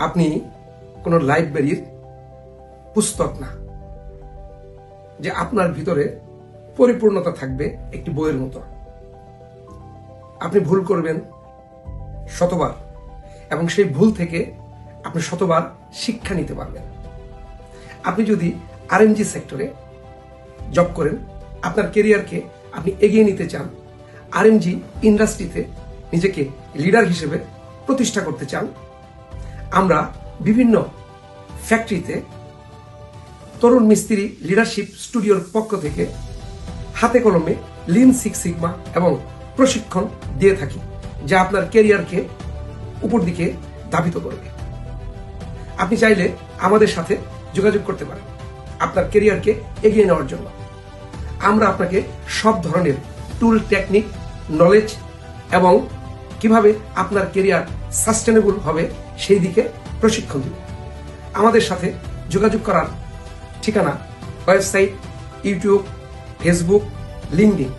আপনি কোনো লাইব্রেরির পুস্তক না, যে আপনার ভিতরে পরিপূর্ণতা থাকবে একটি বইয়ের মতো। আপনি ভুল করবেন শতবার, এবং সেই ভুল থেকে আপনি শতবার শিক্ষা নিতে পারবেন। আপনি যদি আরএমজি সেক্টরে জব করেন, আপনার কেরিয়ারকে আপনি এগিয়ে নিতে চান, আরএমজি ইন্ডাস্ট্রিতে নিজেকে লিডার হিসেবে প্রতিষ্ঠা করতে চান, আমরা বিভিন্ন ফ্যাক্টরিতে তরুণ মিস্ত্রি লিডারশিপ স্টুডিওর পক্ষ থেকে হাতে কলমে লিন সিক্স সিগমা এবং প্রশিক্ষণ দিয়ে থাকি, যা আপনার কেরিয়ারকে উপর দিকে ধাবিত করবে। আপনি চাইলে আমাদের সাথে যোগাযোগ করতে পারেন আপনার কেরিয়ারকে এগিয়ে নেওয়ার জন্য। আমরা আপনাকে সব ধরনের টুল, টেকনিক, নলেজ এবং কিভাবে আপনার কেরিয়ার সাস্টেনেবল হবে সেই দিকে প্রশিক্ষণ দিব। আমাদের সাথে যোগাযোগ করার ঠিকানা ওয়েবসাইট, ইউটিউব, ফেসবুক, লিঙ্কডইন।